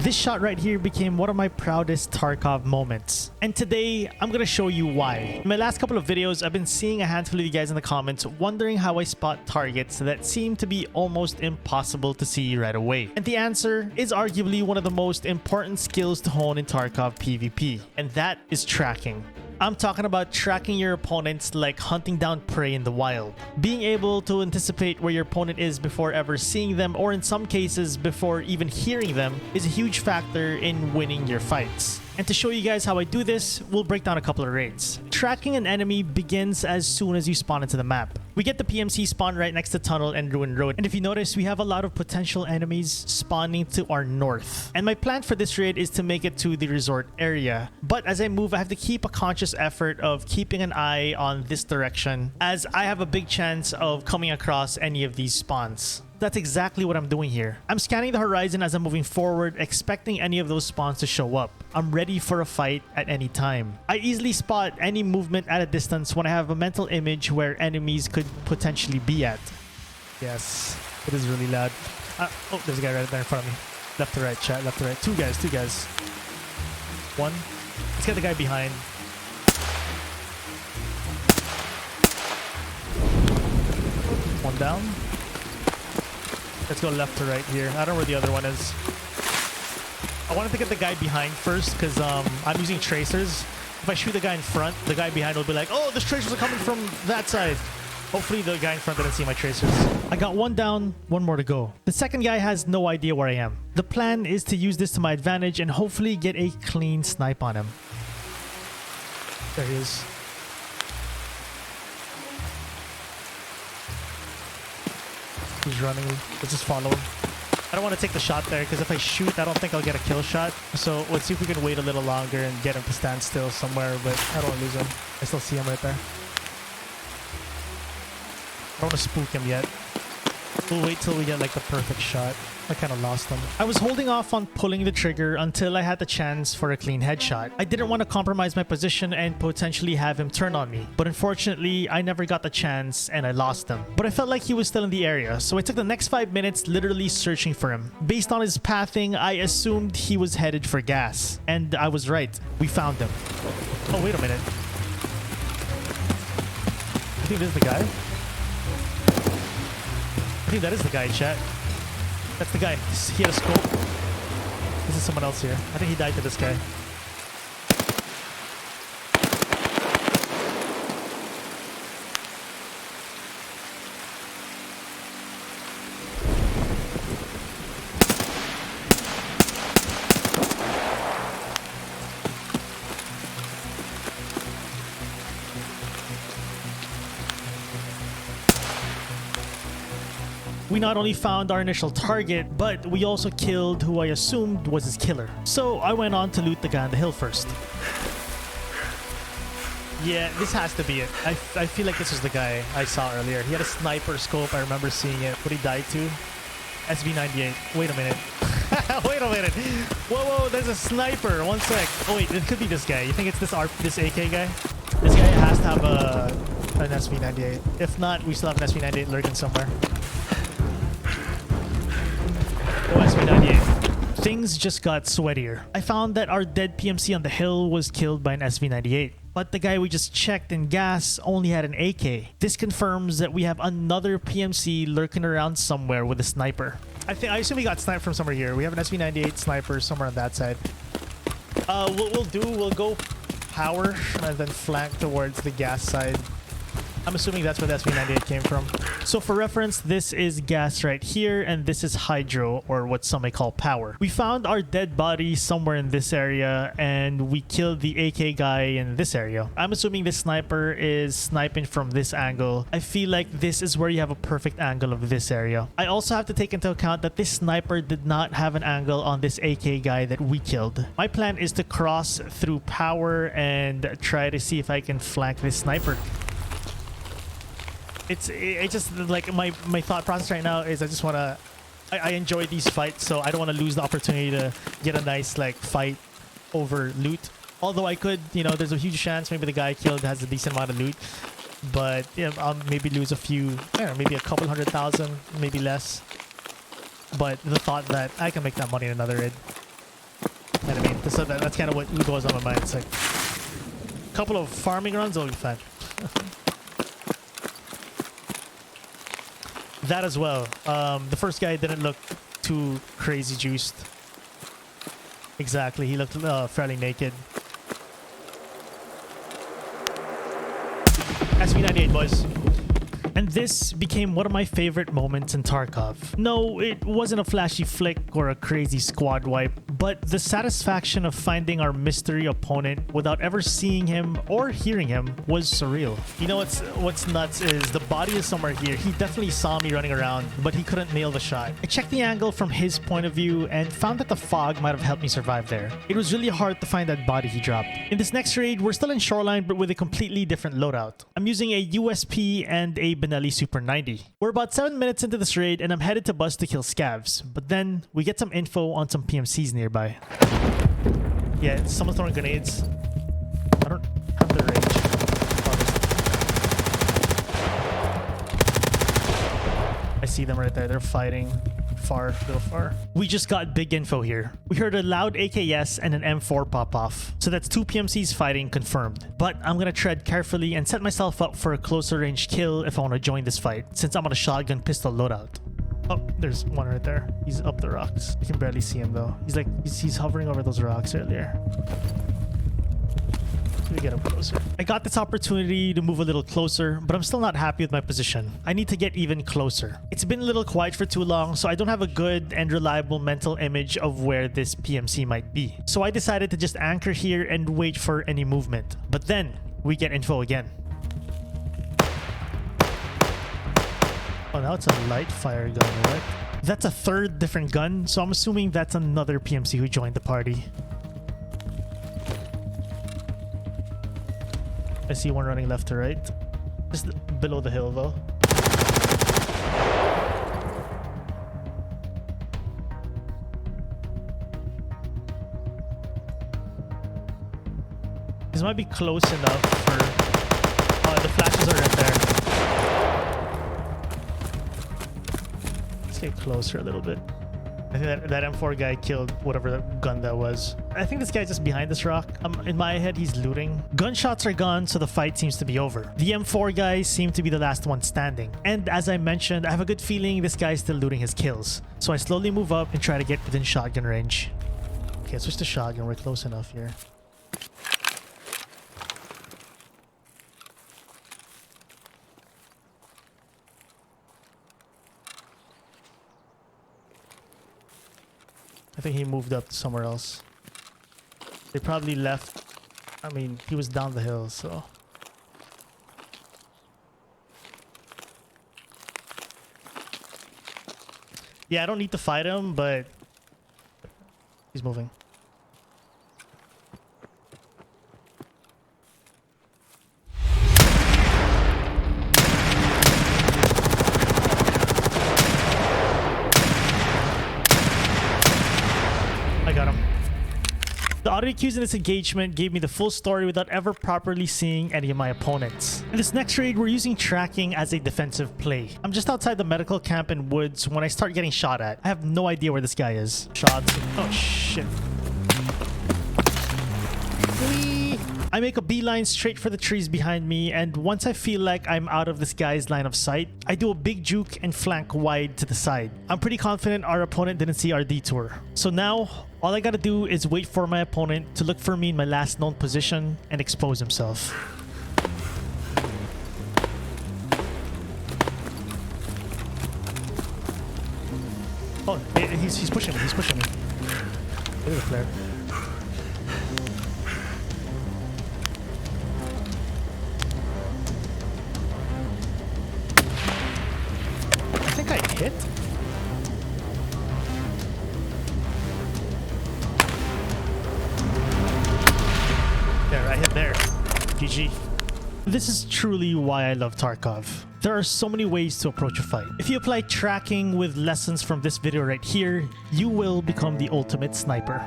This shot right here became one of my proudest Tarkov moments. And today, I'm gonna show you why. In my last couple of videos, I've been seeing a handful of you guys in the comments wondering how I spot targets that seem to be almost impossible to see right away. And the answer is arguably one of the most important skills to hone in Tarkov PvP, and that is tracking. I'm talking about tracking your opponents like hunting down prey in the wild. Being able to anticipate where your opponent is before ever seeing them, or in some cases before even hearing them, is a huge factor in winning your fights. And to show you guys how I do this, we'll break down a couple of raids. Tracking an enemy begins as soon as you spawn into the map. We get the PMC spawn right next to Tunnel and Ruin Road. And if you notice, we have a lot of potential enemies spawning to our north. And my plan for this raid is to make it to the resort area. But as I move, I have to keep a conscious effort of keeping an eye on this direction, as I have a big chance of coming across any of these spawns. That's exactly what I'm doing here. I'm scanning the horizon as I'm moving forward, expecting any of those spawns to show up. I'm ready for a fight at any time. I easily spot any movement at a distance when I have a mental image where enemies could potentially be at. Yes, it is really loud. Oh, there's a guy right there in front of me. Left to right, chat, left to right. Two guys. One. Let's get the guy behind. One down. Let's go left to right here. I don't know where the other one is. I wanted to get the guy behind first because I'm using tracers. If I shoot the guy in front, the guy behind will be like, oh, the tracers are coming from that side. Hopefully the guy in front didn't see my tracers. I got one down, one more to go. The second guy has no idea where I am. The plan is to use this to my advantage and hopefully get a clean snipe on him. There he is. He's running. Let's just follow him. I don't want to take the shot there because if I shoot, I don't think I'll get a kill shot. So let's see if we can wait a little longer and get him to stand still somewhere, but I don't want to lose him. I still see him right there. I don't want to spook him yet. We'll wait till we get like the perfect shot. I kind of lost him. I was holding off on pulling the trigger until I had the chance for a clean headshot. I didn't want to compromise my position and potentially have him turn on me. But unfortunately, I never got the chance and I lost him. But I felt like he was still in the area, so I took the next 5 minutes literally searching for him. Based on his pathing, I assumed he was headed for gas. And I was right. We found him. Oh, wait a minute. I think this is the guy. I think that is the guy, chat. That's the guy. He had a scope. This is someone else here. I think he died to this guy. We not only found our initial target, but we also killed who I assumed was his killer. So I went on to loot the guy on the hill first. Yeah, this has to be it. I feel like this was the guy I saw earlier. He had a sniper scope. I remember seeing it. What he died to? SV98. Wait a minute. Wait a minute. Whoa, there's a sniper. One sec. Oh wait, it could be this guy. You think it's this AK guy? This guy has to have an SV98. If not, we still have an SV98 lurking somewhere. SV98. Things just got sweatier. I found that our dead PMC on the hill was killed by an SV98. But the guy we just checked in gas only had an AK. This confirms that we have another PMC lurking around somewhere with a sniper. I assume we got sniped from somewhere here. We have an SV98 sniper somewhere on that side. We'll go power and then flank towards the gas side. I'm assuming that's where the SV98 came from. So for reference, this is gas right here, and this is hydro, or what some may call power. We found our dead body somewhere in this area, and we killed the AK guy in this area. I'm assuming this sniper is sniping from this angle. I feel like this is where you have a perfect angle of this area. I also have to take into account that this sniper did not have an angle on this AK guy that we killed. My plan is to cross through power and try to see if I can flank this sniper. It's just like my thought process right now is I enjoy these fights, so I don't want to lose the opportunity to get a nice like fight over loot. Although I could, you know, there's a huge chance maybe the guy I killed has a decent amount of loot, but yeah, I'll maybe lose a few, I don't know, maybe a couple 100,000, maybe less. But the thought that I can make that money in another raid. And I mean, that's kind of what goes on my mind. It's like a couple of farming runs, will be fine. That as well. The first guy didn't look too crazy juiced. Exactly, he looked fairly naked. SV98, boys. And this became one of my favorite moments in Tarkov. No, it wasn't a flashy flick or a crazy squad wipe, but the satisfaction of finding our mystery opponent without ever seeing him or hearing him was surreal. You know what's nuts is the body is somewhere here. He definitely saw me running around, but he couldn't nail the shot. I checked the angle from his point of view and found that the fog might have helped me survive there. It was really hard to find that body he dropped. In this next raid, we're still in Shoreline, but with a completely different loadout. I'm using a USP and a Benelli Super 90. We're about 7 minutes into this raid and I'm headed to bus to kill scavs, but then we get some info on some PMCs nearby. Yeah, someone's throwing grenades. I don't have the range. I see them right there. They're fighting far, real far. We just got big info here. We heard a loud AKS and an M4 pop off. So that's 2 PMCs fighting confirmed. But I'm gonna tread carefully and set myself up for a closer range kill if I want to join this fight, since I'm on a shotgun pistol loadout. Oh, there's one right there. He's up the rocks. I can barely see him though. He's hovering over those rocks earlier. Let me get up closer. I got this opportunity to move a little closer, but I'm still not happy with my position. I need to get even closer. It's been a little quiet for too long, so I don't have a good and reliable mental image of where this PMC might be. So I decided to just anchor here and wait for any movement. But then we get info again. Oh, now it's a light fire gun, right? That's a third different gun, so I'm assuming that's another PMC who joined the party. I see one running left to right. Just below the hill though. This might be close enough for... Oh, the flashes are right there. Let's get closer a little bit. I think that M4 guy killed whatever gun that was. I think this guy's just behind this rock. In my head, he's looting. Gunshots are gone, so the fight seems to be over. The M4 guys seem to be the last one standing. And as I mentioned, I have a good feeling this guy's still looting his kills. So I slowly move up and try to get within shotgun range. Okay, switch to shotgun. We're close enough here. I think he moved up somewhere else. They probably left. I mean, he was down the hill, so... Yeah, I don't need to fight him, but... He's moving. I got him. The audio cues in this engagement gave me the full story without ever properly seeing any of my opponents. In this next raid, we're using tracking as a defensive play. I'm just outside the medical camp in woods when I start getting shot at. I have no idea where this guy is. Shots. Oh shit. Whee! I make a beeline straight for the trees behind me, and once I feel like I'm out of this guy's line of sight, I do a big juke and flank wide to the side. I'm pretty confident our opponent didn't see our detour. So now, all I gotta do is wait for my opponent to look for me in my last known position and expose himself. Oh, he's pushing me, he's pushing me. Look at the flare. I think I hit? There, I hit there. GG. This is truly why I love Tarkov. There are so many ways to approach a fight. If you apply tracking with lessons from this video right here, you will become the ultimate sniper.